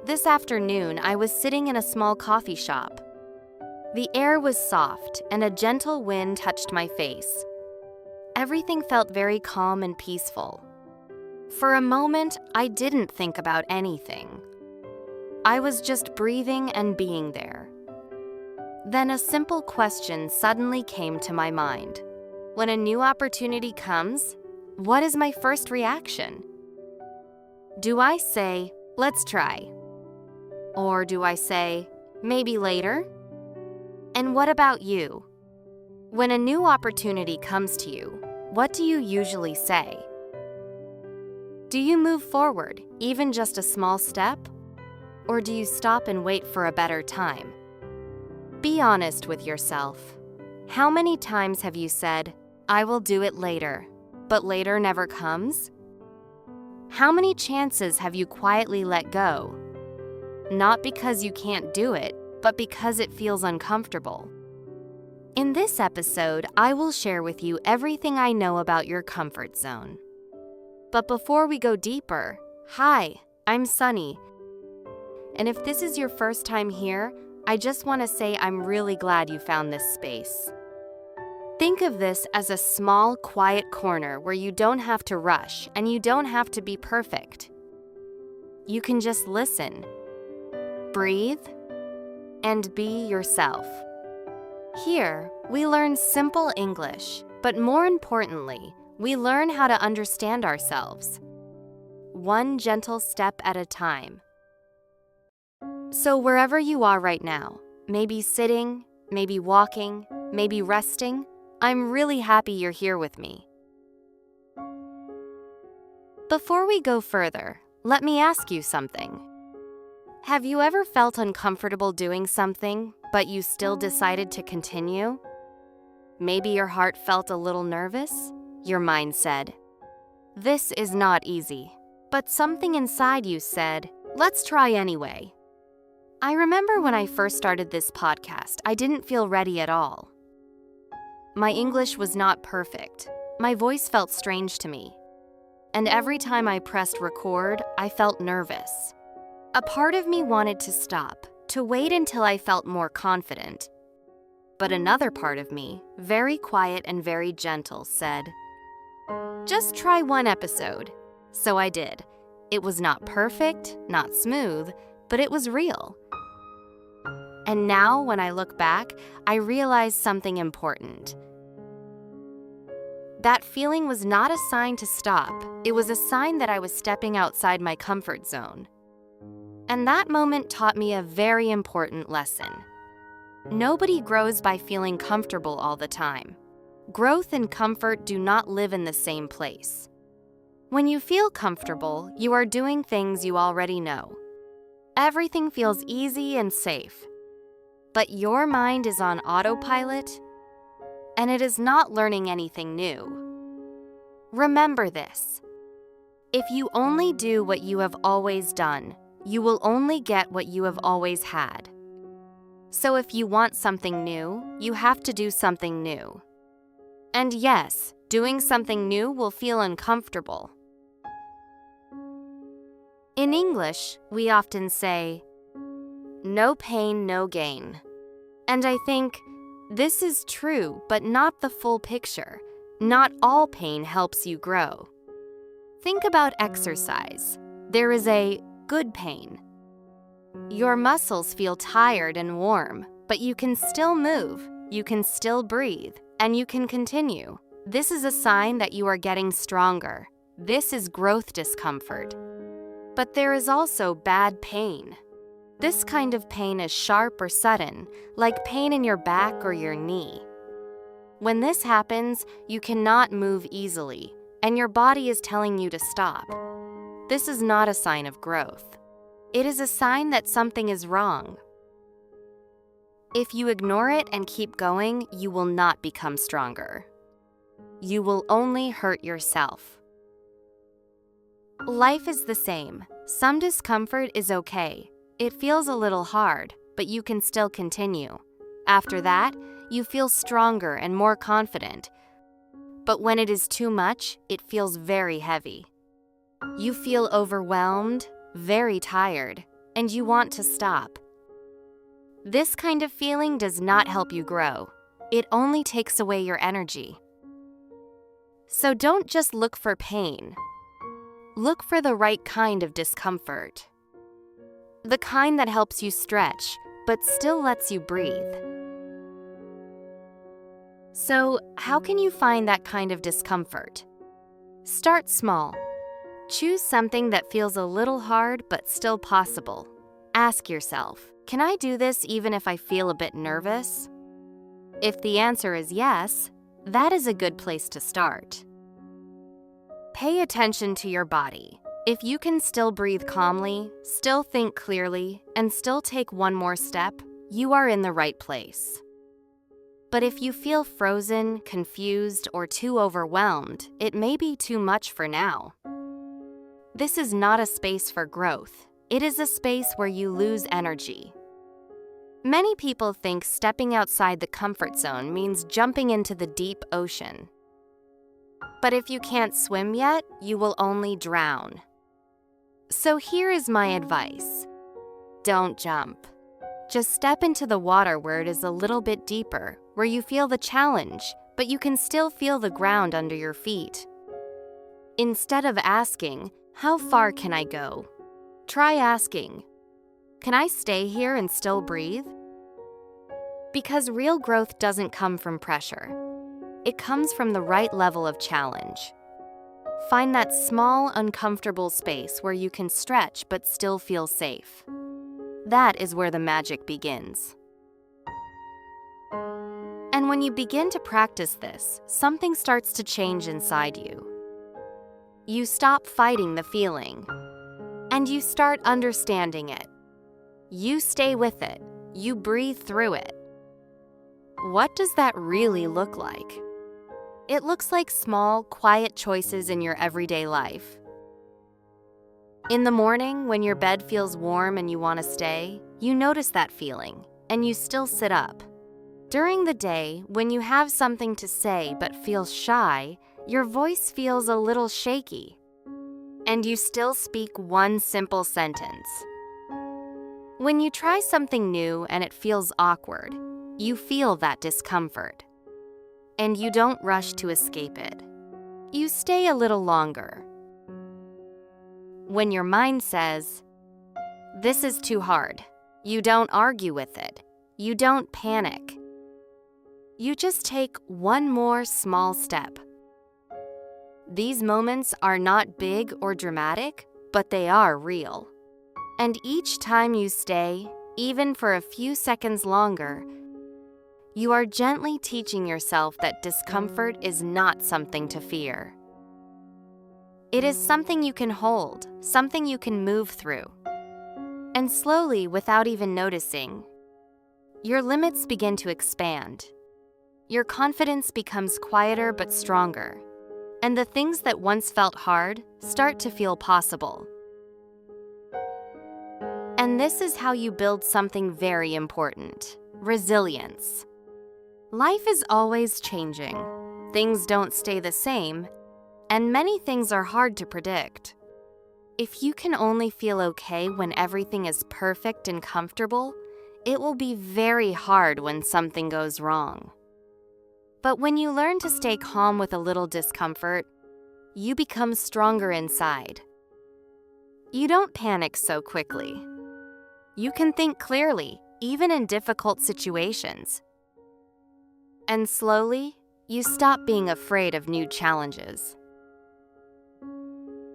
This afternoon, I was sitting in a small coffee shop. The air was soft, and a gentle wind touched my face. Everything felt very calm and peaceful. For a moment, I didn't think about anything. I was just breathing and being there. Then a simple question suddenly came to my mind. When a new opportunity comes, what is my first reaction? Do I say, "Let's try"? Or do I say, "Maybe later"? And what about you? When a new opportunity comes to you, what do you usually say? Do you move forward, even just a small step? Or do you stop and wait for a better time? Be honest with yourself. How many times have you said, "I will do it later," but later never comes? How many chances have you quietly let go? Not because you can't do it, but because it feels uncomfortable. In this episode, I will share with you everything I know about your comfort zone. But before we go deeper, hi, I'm Sunny. And if this is your first time here, I just want to say I'm really glad you found this space. Think of this as a small, quiet corner where you don't have to rush and you don't have to be perfect. You can just listen, breathe, and be yourself. Here, we learn simple English, but more importantly, we learn how to understand ourselves, one gentle step at a time. So wherever you are right now, maybe sitting, maybe walking, maybe resting, I'm really happy you're here with me. Before we go further, let me ask you something. Have you ever felt uncomfortable doing something, but you still decided to continue? Maybe your heart felt a little nervous? Your mind said, "This is not easy." But something inside you said, "Let's try anyway." I remember when I first started this podcast, I didn't feel ready at all. My English was not perfect. My voice felt strange to me. And every time I pressed record, I felt nervous. A part of me wanted to stop, to wait until I felt more confident. But another part of me, very quiet and very gentle, said, "Just try one episode." So I did. It was not perfect, not smooth, but it was real. And now, when I look back, I realize something important. That feeling was not a sign to stop. It was a sign that I was stepping outside my comfort zone. And that moment taught me a very important lesson. Nobody grows by feeling comfortable all the time. Growth and comfort do not live in the same place. When you feel comfortable, you are doing things you already know. Everything feels easy and safe. But your mind is on autopilot, and it is not learning anything new. Remember this. If you only do what you have always done, you will only get what you have always had. So if you want something new, you have to do something new. And yes, doing something new will feel uncomfortable. In English, we often say, "No pain, no gain." And I think, this is true, but not the full picture. Not all pain helps you grow. Think about exercise. There is a good pain. Your muscles feel tired and warm, but you can still move, you can still breathe, and you can continue. This is a sign that you are getting stronger. This is growth discomfort. But there is also bad pain. This kind of pain is sharp or sudden, like pain in your back or your knee. When this happens, you cannot move easily, and your body is telling you to stop. This is not a sign of growth. It is a sign that something is wrong. If you ignore it and keep going, you will not become stronger. You will only hurt yourself. Life is the same. Some discomfort is okay. It feels a little hard, but you can still continue. After that, you feel stronger and more confident. But when it is too much, it feels very heavy. You feel overwhelmed, very tired, and you want to stop. This kind of feeling does not help you grow. It only takes away your energy. So don't just look for pain. Look for the right kind of discomfort. The kind that helps you stretch, but still lets you breathe. So, how can you find that kind of discomfort? Start small. Choose something that feels a little hard but still possible. Ask yourself, can I do this even if I feel a bit nervous? If the answer is yes, that is a good place to start. Pay attention to your body. If you can still breathe calmly, still think clearly, and still take one more step, you are in the right place. But if you feel frozen, confused, or too overwhelmed, it may be too much for now. This is not a space for growth. It is a space where you lose energy. Many people think stepping outside the comfort zone means jumping into the deep ocean. But if you can't swim yet, you will only drown. So here is my advice. Don't jump. Just step into the water where it is a little bit deeper, where you feel the challenge, but you can still feel the ground under your feet. Instead of asking, how far can I go? Try asking, can I stay here and still breathe? Because real growth doesn't come from pressure. It comes from the right level of challenge. Find that small, uncomfortable space where you can stretch but still feel safe. That is where the magic begins. And when you begin to practice this, something starts to change inside you. You stop fighting the feeling, and you start understanding it. You stay with it. You breathe through it. What does that really look like? It looks like small, quiet choices in your everyday life. In the morning, when your bed feels warm and you want to stay, you notice that feeling, and you still sit up. During the day, when you have something to say but feel shy, your voice feels a little shaky, and you still speak one simple sentence. When you try something new and it feels awkward, you feel that discomfort. And you don't rush to escape it. You stay a little longer. When your mind says, "This is too hard," you don't argue with it. You don't panic. You just take one more small step. These moments are not big or dramatic, but they are real. And each time you stay, even for a few seconds longer, you are gently teaching yourself that discomfort is not something to fear. It is something you can hold, something you can move through. And slowly, without even noticing, your limits begin to expand. Your confidence becomes quieter but stronger, and the things that once felt hard start to feel possible. And this is how you build something very important: resilience. Life is always changing. Things don't stay the same, and many things are hard to predict. If you can only feel okay when everything is perfect and comfortable, it will be very hard when something goes wrong. But when you learn to stay calm with a little discomfort, you become stronger inside. You don't panic so quickly. You can think clearly, even in difficult situations. And slowly, you stop being afraid of new challenges.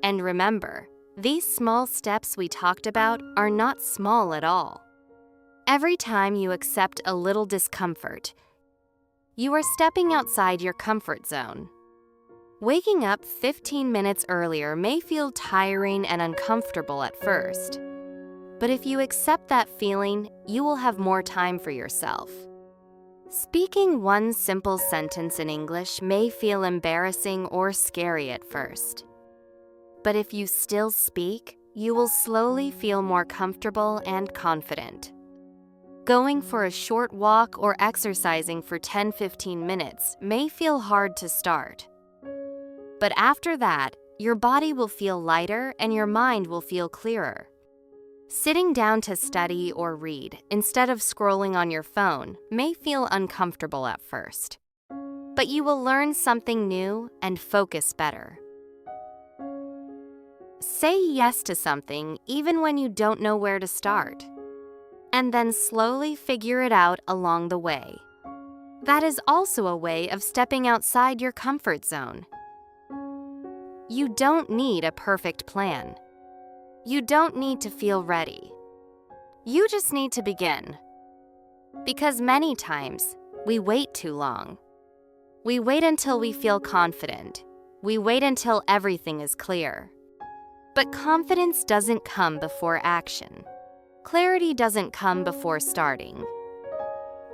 And remember, these small steps we talked about are not small at all. Every time you accept a little discomfort, you are stepping outside your comfort zone. Waking up 15 minutes earlier may feel tiring and uncomfortable at first. But if you accept that feeling, you will have more time for yourself. Speaking one simple sentence in English may feel embarrassing or scary at first. But if you still speak, you will slowly feel more comfortable and confident. Going for a short walk or exercising for 10-15 minutes may feel hard to start. But after that, your body will feel lighter and your mind will feel clearer. Sitting down to study or read instead of scrolling on your phone may feel uncomfortable at first, but you will learn something new and focus better. Say yes to something even when you don't know where to start, and then slowly figure it out along the way. That is also a way of stepping outside your comfort zone. You don't need a perfect plan. You don't need to feel ready. You just need to begin. Because many times, we wait too long. We wait until we feel confident. We wait until everything is clear. But confidence doesn't come before action. Clarity doesn't come before starting.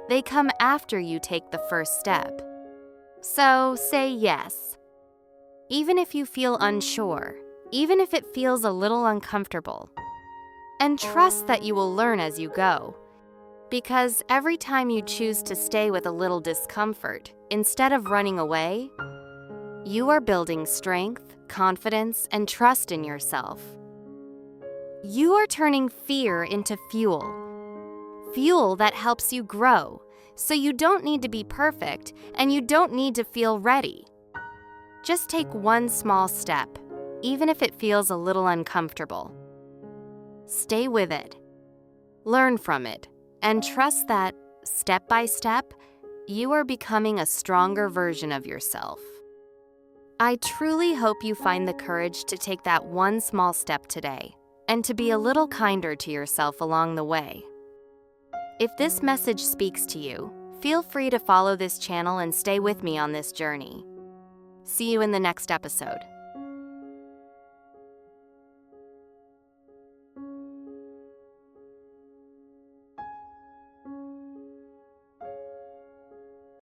They come after you take the first step. So say yes. Even if you feel unsure, even if it feels a little uncomfortable. And trust that you will learn as you go. Because every time you choose to stay with a little discomfort instead of running away, you are building strength, confidence, and trust in yourself. You are turning fear into fuel. Fuel that helps you grow, so you don't need to be perfect and you don't need to feel ready. Just take one small step, even if it feels a little uncomfortable. Stay with it, learn from it, and trust that, step by step, you are becoming a stronger version of yourself. I truly hope you find the courage to take that one small step today, and to be a little kinder to yourself along the way. If this message speaks to you, feel free to follow this channel and stay with me on this journey. See you in the next episode.